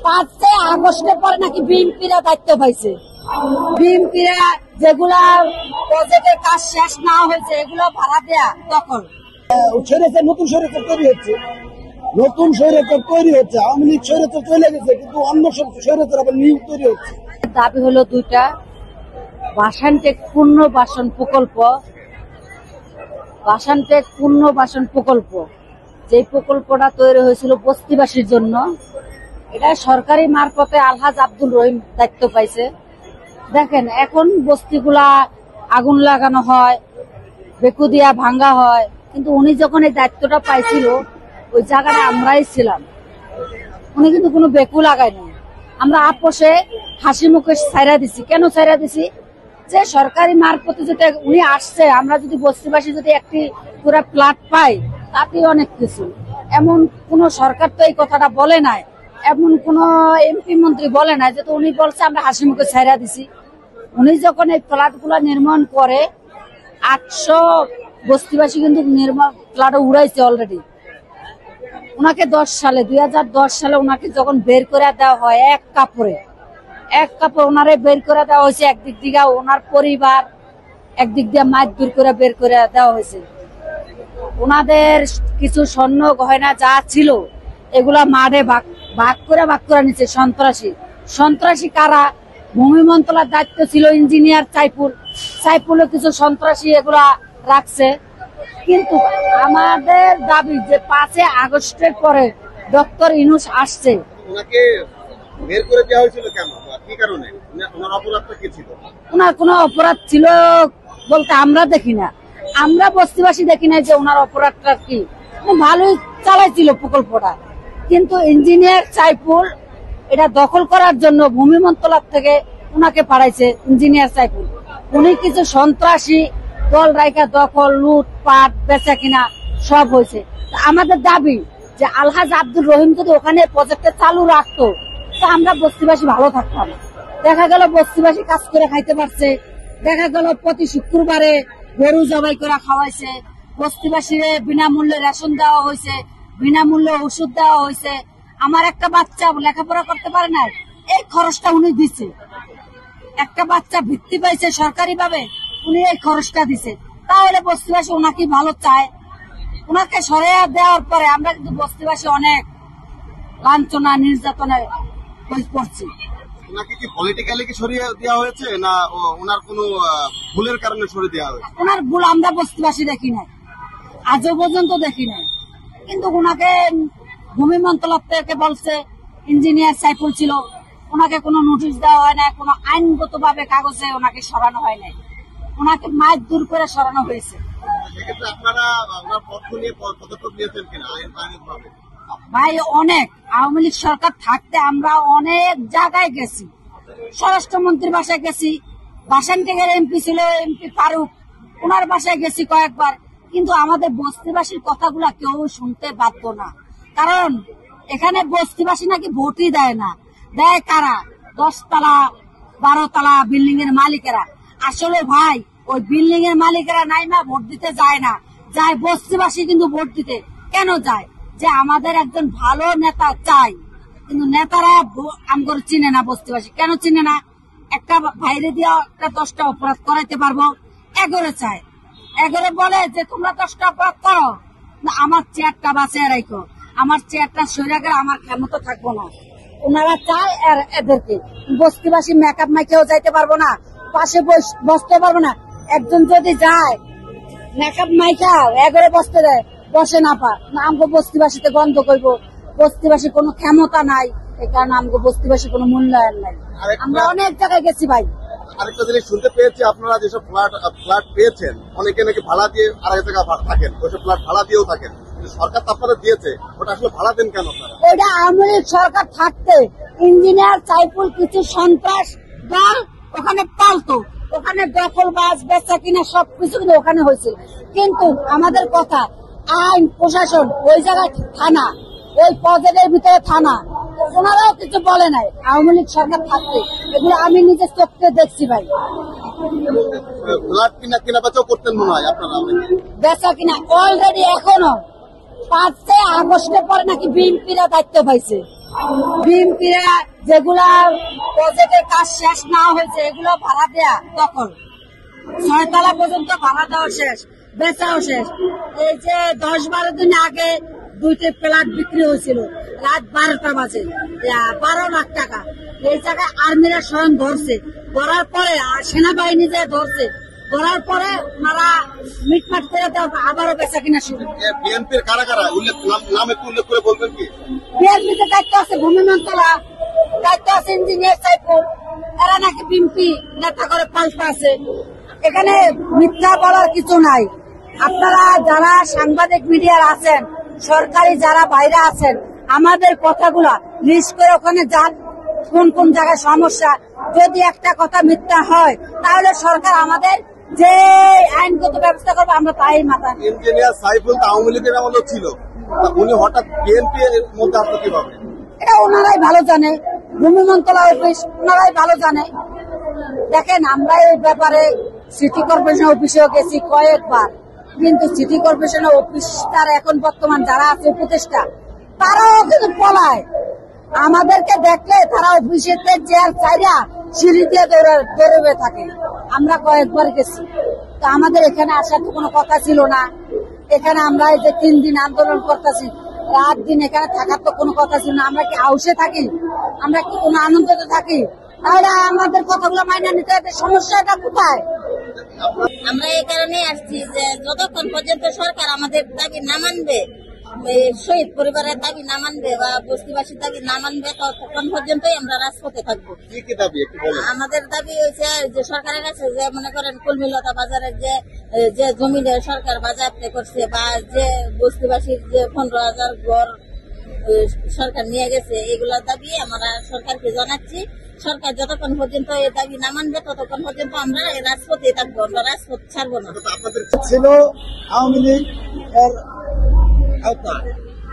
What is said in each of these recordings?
5 আগস্টের পরে নাকি বিএনপিরা দায়িত্ব পাইছে। বিএনপিরা যেগুলা প্রজেক্টের কাজ শেষ না হয়েছে এগুলো ভাড়া দেয়া তখন নতুন স্বৈরাচার তৈরি হচ্ছে, নতুন স্বৈরাচার তৈরি হচ্ছে। আওয়ামী লীগ স্বৈরাচার চলে গেছে, কিন্তু অন্য সব স্বৈরাচার আবার নিয়োগ তৈরি হচ্ছে। দাবি হলো দুইটা, বাসানটেক পুনর্বাসন প্রকল্প, বাসানটেক পুনর্বাসন প্রকল্প যে প্রকল্পটা তৈরি হয়েছিল বস্তিবাসীর জন্য, এটা সরকারি মারফতে আলহাজ আব্দুল রহিম দায়িত্ব পাইছে। দেখেন এখন বস্তিগুলা আগুন লাগানো হয়, বেকু দিয়া ভাঙ্গা হয়, কিন্তু উনি যখন এই দায়িত্বটা পাইছিল ওই জায়গাটা আমরাই ছিলাম। উনি কিন্তু কোনো বেকু লাগায়নি। আমরা আপোষে হাসি মুখে ছাইরা দিছি। কেন ছাইরা দিছি? যে সরকারি মারফতে যেটা উনি আসছে, আমরা যদি বস্তিবাসী যদি একটি পুরা প্লাট পাই তাতে অনেক কিছু। এমন কোন সরকার তো এই কথাটা বলে নাই, এমন কোন এমপি মন্ত্রী বলে নাই যে উনি বলছে আমরা হাসি মুখে ছাইরা দিছি। উনি যখন এই ফ্ল্যাট গুলা নির্মাণ করে 800 বস্তিবাসী কিন্তু ফ্ল্যাট উড়াইছে অলরেডি। ওনাকে 2010 সালে ওনাকে যখন বের করে দেওয়া হয় এক কাপড়ে ওনারে বের করে দেওয়া হয়েছে। একদিক দিয়ে ওনার পরিবার, একদিক দিয়ে মারধর করে বের করে দেওয়া হয়েছে। ওনাদের কিছু স্বর্ণ গয়না যা ছিল এগুলা মাঠে ভাগ করে নিচ্ছে সন্ত্রাসী কারা? ভূমি মন্ত্রণালয়ের দায়িত্ব ছিল ইঞ্জিনিয়ার সাইফুলও কিছু সন্ত্রাসী এগুলা রাখছে। কিন্তু আমাদের দাবি যে 5 আগস্টের পরে ডক্টর ইউনূস আসছে, ওনাকে বের করে দেওয়া হয়েছিল কেন? কি কারণে? ওনার অপরাধটা কি ছিল? ওনার কোনো অপরাধ ছিল বলতে আমরা দেখি না, আমরা বস্তিবাসী দেখি না যে ওনার অপরাধটা কি। ভালোই চালাইছিল প্রকল্পটা, কিন্তু ইঞ্জিনিয়ার সাইফুল এটা দখল করার জন্য ভূমি মন্ত্রণালয় থেকে ওনাকে পাঠাইছে। ইঞ্জিনিয়ার সাইফুল উনি কিছু সন্ত্রাসী দল রাইকা দখল, লুটপাট, বেচা কিনা সব হয়েছে। আমাদের দাবি যে আলহাজ আব্দুল রহিম যদি ওখানে প্রজেক্টটা চালু রাখতো তা আমরা বস্তিবাসী ভালো থাকতাম। দেখা গেল বস্তিবাসী কাজ করে খাইতে পারছে, দেখা গেল প্রতি শুক্রবারে গরু জবাই করে খাওয়াইছে, বস্তিবাসীরে বিনামূল্যে রেশন দেওয়া হয়েছে, বিনামূল্যে ওষুধ দেওয়া হয়েছে। আমার একটা বাচ্চা লেখাপড়া করতে পারে না, এই খরচটা উনি দিচ্ছে। একটা বাচ্চা বৃত্তি পাইছে সরকারি ভাবে, উনি এই খরচটা দিছে। তাহলে বস্তিবাসী ওনাকে ভালো চায়। ওনাকে সরিয়ে দেওয়ার পরে আমরা কিন্তু বস্তিবাসী অনেক লাঞ্ছনা নির্যাতনে পড়ছি। ওনাকে কি পলিটিক্যালি কি সরিয়ে দেওয়া হয়েছে, না ওনার কোনো ভুলের কারণে সরিয়ে দেওয়া হয়েছে? ওনার ভুল আমরা বস্তিবাসী দেখি নাই, আজও পর্যন্ত দেখি নাই। কিন্তু ওনাকে ভূমি মন্ত্রণালয় থেকে বলছে, ইঞ্জিনিয়ার সাইফুল ছিল, ওনাকে কোনো নোটিশ দেওয়া হয় না, কোনো আইনগত ভাবে কাগজে ওনাকে সরানো হয় নাই, ওনাকে মাইক দূর করে সরানো হয়েছে। সেক্ষেত্রে আপনারা ওনার পক্ষ নিয়ে পদক্ষেপ নিয়েছেন কিনা আইনগতভাবে? ভাই অনেক আওয়ামী লীগ সরকার থাকতে আমরা অনেক জায়গায় গেছি, স্বরাষ্ট্রমন্ত্রীর বাসায় গেছি, বাসানটেকের এমপি ছিল এমপি ফারুক, ওনার বাসায় গেছি কয়েকবার। কিন্তু আমাদের বস্তিবাসীর কথাগুলা কেউ শুনতে বাধ্য না, কারণ এখানে বস্তিবাসী নাকি ভোটই দেয় না। দেয় কারা? 10 তলা 12 তলা বিল্ডিং এর মালিকেরা। আসলে ভাই ওই বিল্ডিং এর মালিকেরা নাই না ভোট দিতে যায় না, যায় বস্তিবাসী কিন্তু ভোট দিতে। কেন যায়? যে আমাদের একজন ভালো নেতা চাই, কিন্তু নেতারা আমগর চিনে না। বস্তিবাসী কেন চিনে না? একটা বাইরে দিয়ে একটা 10টা অপরাধ করাইতে পারবো, এগোরে চায়। এগোরে বলে যে তোমরা 10টা অপরাধ করো, আমার চেয়ারটা বাঁচিয়ে রাখো, আমার চেয়ারটা সরে গেলে আমার ক্ষমতা থাকবো না। ওনারা চায় এদেরকে। বস্তিবাসী মেকআপ মাইকেও যাইতে পারবো না, পাশে বসতে পারবো না। একজন যদি যায় মেকআপ মাইকা এগোরে বসতে দেয়, বসে না পা, আমগো বস্তিবাসীতে গন্ধ করব। বস্তিবাসী কোনো ক্ষমতা নাই, এই কারণে আমগো বস্তিবাসী কোনো মূল্যায়ন নাই। আমরা অনেক জায়গায় গেছি ভাই। আরেকটা জিনিস শুনতে পেয়েছি, আপনারা যেসব ফ্ল্যাট পেয়েছেন অনেকে নাকি ভাড়া দিয়ে আরেক জায়গায় থাকেন, ওইসব ফ্ল্যাট ভাড়া দিয়েও থাকেন। সরকার তো আপনারা দিয়েছে, ওটা আসলে ভাড়া দেন কেন আপনারা? ওইটা আওয়ামী লীগ সরকার থাকতে ইঞ্জিনিয়ার সাইফুল কিছু সন্ত্রাস দল ওখানে পালতো, ওখানে দখলবাজ বেচা কিনা সবকিছু কিন্তু ওখানে হয়েছিল। কিন্তু আমাদের কথা আইন প্রশাসন ওই জায়গায় থানা, ওই পদের ভিতরে থানা, ওনারাও কিছু বলে নাই আওয়ামী লীগ সরকার থাকতে। এগুলো আমি নিজের চোখে দেখছি ভাই। ফ্ল্যাট কিনা বেচাও করতেন মনে হয় আপনারা? বেচা কিনা অলরেডি এখনো 5 আগস্টের পরে নাকি বিএনপিরা দায়িত্ব পাইছে। বিএনপিরা যেগুলা প্রজেক্টের কাজ শেষ না হয়েছে এগুলো ভাড়া দেয়া দখল, 6 তলা পর্যন্ত ভাড়া দেওয়া শেষ, বেচাও শেষ। এই যে 10-12 দিন আগে 2টি ফ্ল্যাট বিক্রি হয়েছিল রাত 12টা বাজে, 12 লাখ টাকা। এই জায়গায় আর্মিরা স্বয়ং ধরছে, ধরার পরে সেনাবাহিনী যে ধরছে, ধরার পরে ওনারা মিটমাট করে আবারও বেচা কিনা শুরু। বিএনপির কারা কারা নাম একটু উল্লেখ করে বলবেন কি? বিএনপিতে দায়িত্ব আছে ভূমি মন্ত্রণা, দায়িত্ব আছে ইঞ্জিনিয়ার সাইফুল, এরা নাকি বিএনপি নেতা করে পাল্টা আছে। এখানে মিথ্যা বলার কিছু নাই। আপনারা যারা সাংবাদিক মিডিয়ার আছেন, সরকারি যারা বাইরে আছেন, আমাদের কথাগুলা লিস্ট করে ওখানে যান, কোন কোন জায়গায় সমস্যা। যদি একটা কথা মিথ্যা হয় তাহলে সরকার আমাদের যে আইনগত ব্যবস্থা করবে আমরা তাই মাথা। ইঞ্জিনিয়ার সাইফুল তো আওয়ামী লীগের আমলও ছিল, উনি হঠাৎ বিএনপি এর মধ্যে আসলো কিভাবে? এটা ওনারাই ভালো জানে, ভূমি মন্ত্রণালয় অফিস ওনারাই ভালো জানে। দেখেন, আমরা এই ব্যাপারে সিটি কর্পোরেশন অফিসেও গেছি কয়েকবার, কিন্তু সিটি কর্পোরেশনের অফিস তার এখন বর্তমান যারা আছে উপদেষ্টা, তারাও কিন্তু পলায়। আমাদেরকে দেখলে তারা অফিসের চেয়ার চাইরা সিঁড়ি দিয়ে দৌড়ে থাকে। আমরা কয়েকবার গেছি, তো আমাদের এখানে আসার তো কোনো কথা ছিল না। এখানে আমরা এই যে 3 দিন আন্দোলন করতেছি, রাত দিন এখানে থাকার তো কোনো কথা ছিল না। আমরা কি হাউসে থাকি? আমরা কি কোনো আনন্দতে থাকি? তাহলে আমাদের কথাগুলো মাইনে নিতে হবে। সমস্যাটা কোথায়? আমরা এই কারণে আসছি যে যতক্ষণ পর্যন্ত সরকার আমাদের দাবি না মানবে, শহীদ পরিবারের দাবি না মানবে বা বস্তিবাসীর দাবি না মানবে, ততক্ষণ পর্যন্তই আমরা রাজপথে থাকবো। কি দাবি একটু বলেন? আমাদের দাবি হয়েছে যে সরকারের কাছে যে মনে করেন কলমিলতা বাজারের যে জমি সরকার বাজেয়াপ্ত করছে, বা যে বস্তিবাসীর যে 15,000 ঘর সরকার নিয়ে গেছে, এগুলোর দাবি আমরা সরকারকে জানাচ্ছি। সরকার যতক্ষণ পর্যন্ত এই দাবি না মানবে ততক্ষণ পর্যন্ত আমরা রাজপথে থাকবো, আমরা রাজপথ ছাড়বো না। আপনাদের ছিল আওয়ামী লীগ এর আওতা,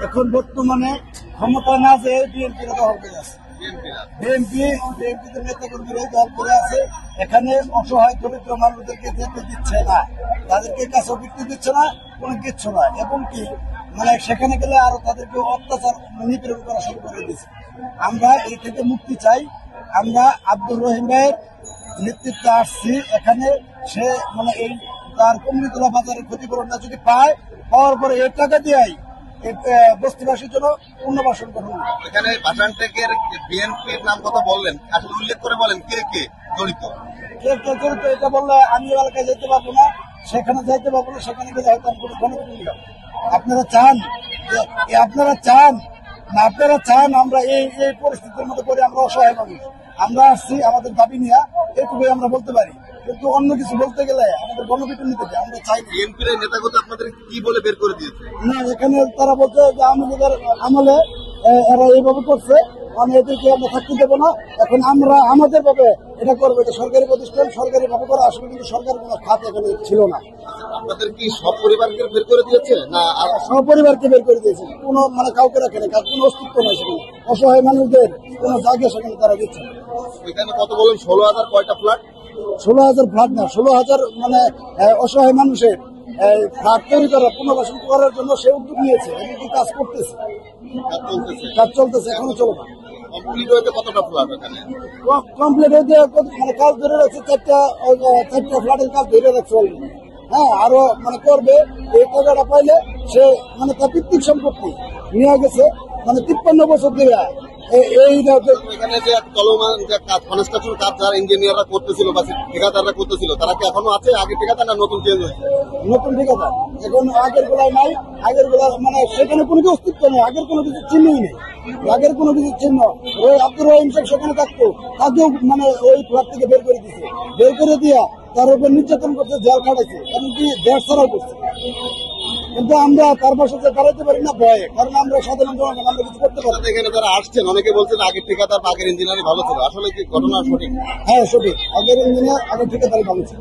এখন বর্তমানে ক্ষমতা না যে বিএনপির দল করে আছে। বিএনপিতে নেতা কর্মীরা দল করে আছে। এখানে অসহায় দরিদ্র মানুষদেরকে যেতে দিচ্ছে না, তাদেরকে কাছে বিক্রি দিচ্ছে না, কোনো কিচ্ছু না। এবং কি মানে সেখানে গেলে আরো তাদেরকে অত্যাচার নিপীড়ন করা শুরু করে দিচ্ছে। আমরা এই থেকে মুক্তি চাই। আমরা আব্দুর রহিম ভাইয়ের নেতৃত্বে আসছি এখানে। সে মানে এই তার কমিউনিতলা বাজারের ক্ষতিপূরণটা যদি পায়, পাওয়ার পরে এই টাকা দিয়েই বস্তিবাসীর জন্য পুনর্বাসন করুন। এখানে বাসান টেকের বিএনপির নাম কথা বললেন, আসলে উল্লেখ করে বলেন কে কে জড়িত। কে কে জড়িত এটা বললে আমি এলাকায় যেতে পারবো না, সেখানে যাইতে পারবো না, সেখানে গেলে হয়তো আমি কোনো গণতন্ত্র। আপনারা চান না আপনারা চান আমরা এই পরিস্থিতির মধ্যে করে আমরা অসহায় মানুষ, আমরা আসছি আমাদের দাবি নিয়ে, এটুকুই আমরা বলতে পারি। কিন্তু অন্য কিছু বলতে গেলে আমাদের গণপিটুন নিতে চাই, আমরা চাই। বিএনপির নেতাগত আপনাদের কি বলে বের করে দিয়েছে? না, এখানে তারা বলছে যে আওয়ামী লীগের আমলে এরা এইভাবে করছে, আমি এদেরকে আমরা থাকতে দেবো না। এখন আমরা আমাদের ভাবে এটা করবো, এটা সরকারি প্রতিষ্ঠান, সরকারি ভাবে করা। আসলে কিন্তু সরকারের কোনো খাত এখানে ছিল না। আপনাদের কি সব পরিবারকে বের করে দিয়েছে না সপরিবারকে বের করে দিয়েছে? কোনো মানে কাউকে রাখে না, কোনো অস্তিত্ব নেই সেখানে। অসহায় মানুষদের কোনো জায়গা সেখানে তারা দিচ্ছে। এখানে কত বলেন 16,000 কয়টা ফ্ল্যাট? 16,000 ফ্ল্যাট না, 16,000 মানে অসহায় মানুষের ফ্ল্যাট তৈরি করার পুনর্বাসন করার জন্য সে উদ্যোগ নিয়েছে এবং কি কাজ করতেছে, কাজ চলতেছে, এখনো চলবে। কমপ্লিট হয়েছে কতটা ফ্ল্যাট এখানে? কমপ্লিট হয়েছে মানে কাজ ধরে রাখছে 4টা ফ্ল্যাটের কাজ ধরে রাখছে অলরেডি। হ্যাঁ, আরো মানে করবে। এই টাকাটা পাইলে সে মানে তার পিতৃক সম্পত্তি নিয়ে গেছে, মানে 53 বছর ধরে এখানে যে চলমান যে কাজ, কনস্ট্রাকশন কাজ যারা ইঞ্জিনিয়াররা করতেছিল বা ঠিকাদাররা করতেছিল, তারা কি এখনো আছে? আগে ঠিকাদার না নতুন চেঞ্জ হয়েছে? নতুন ঠিকাদার, এখন আগের গোলায় নাই। আগের গোলা মানে সেখানে কোনো কিছু অস্তিত্ব নেই, আগের কোনো কিছু চিহ্নই নেই, আগের কোনো কিছু চিহ্ন। ওই আব্দুর রহিম সাহেব সেখানে থাকতো, তাকেও মানে ওই ফ্ল্যাট থেকে বের করে দিচ্ছে, বের করে দিয়া তার উপর নির্যাতন করছে, জেল খাটাইছে, এমনকি দেশ ছাড়াও করছে। কিন্তু আমরা তার পাশে দাঁড়াতে পারি না ভয়ে, কারণ আমরা সাধারণ জনগণ, আমরা কিছু করতে পারি। এখানে যারা আসছেন অনেকে বলছেন আগের ঠিকাদার বা আগের ইঞ্জিনিয়ারই ভালো ছিল, আসলে কি ঘটনা সঠিক? হ্যাঁ সঠিক, আগের ইঞ্জিনিয়ার আগের ঠিকাদারই ভালো ছিল।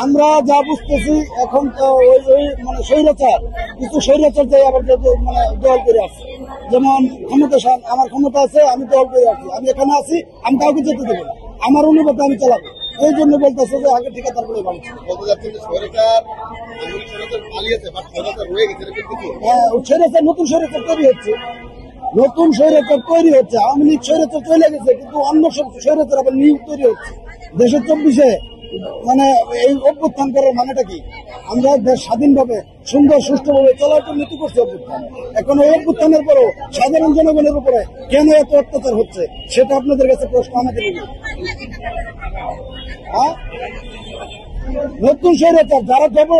আমরা যা বুঝতেছি এখন তো ওই মানে স্বৈরাচার, কিছু স্বৈরাচার যাই আবার মানে দল করে আসছে। যেমন ক্ষমতাশান, আমার ক্ষমতা আছে, আমি দল করে আসছি, আমি এখানে আছি, আমি কাউকে যেতে দেবো না, আমার অনুমতি আমি চালাবো। এই জন্য বলতেছে যে আগে ঠিকাদার বলে ভালো ছিল। বলতে যাচ্ছেন যে স্বৈরাচার পালিয়েছে বা স্বৈরাচার রয়ে গেছে, হ্যাঁ, স্বৈরাচার নতুন স্বৈরাচার তৈরি হচ্ছে। নতুন স্বৈরাচার তৈরি হচ্ছে। আওয়ামী লীগ স্বৈরাচার চলে গেছে, কিন্তু অন্য সব স্বৈরাচার আবার নিয়োগ তৈরি হচ্ছে। দেশের 24-এ মানে এই অভ্যুত্থান করার মানেটা কি? আমরা দেশ স্বাধীনভাবে সুন্দর সুষ্ঠুভাবে চলার জন্য নীতি করছি অভ্যুত্থান। এখন ওই অভ্যুত্থানের পরও সাধারণ জনগণের উপরে কেন এত অত্যাচার হচ্ছে সেটা আপনাদের কাছে প্রশ্ন আমাদের নেই। নতুন স্বৈরাচার যারা কেবল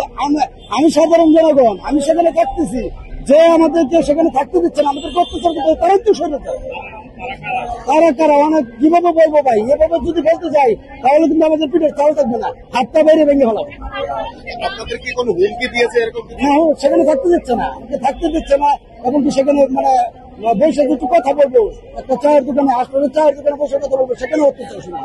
আমি সাধারণ জনগণ, আমি সেখানে থাকতেছি, যে আমাদেরকে সেখানে থাকতে দিচ্ছে না, আমাদেরকে অত্যাচার করতে, তারাই তো স্বৈরাচার। কারা কারা অনেক কিভাবে বলবো ভাই, এভাবে যদি বলতে যাই তাহলে কিন্তু আমাদের পিঠের চাল থাকবে না, হাতটা বাইরে ভেঙে হলাম। আপনাদের কি কোনো হুমকি দিয়েছে এরকম? হ্যাঁ, সেখানে থাকতে দিচ্ছে না, আমাকে থাকতে দিচ্ছে না। এবং কি সেখানে মানে বসে কিছু কথা বলবো, একটা চায়ের দোকানে, হাসপাতালের চায়ের দোকানে বসে কথা বলবো, সেখানে অত্যাচার শুরু।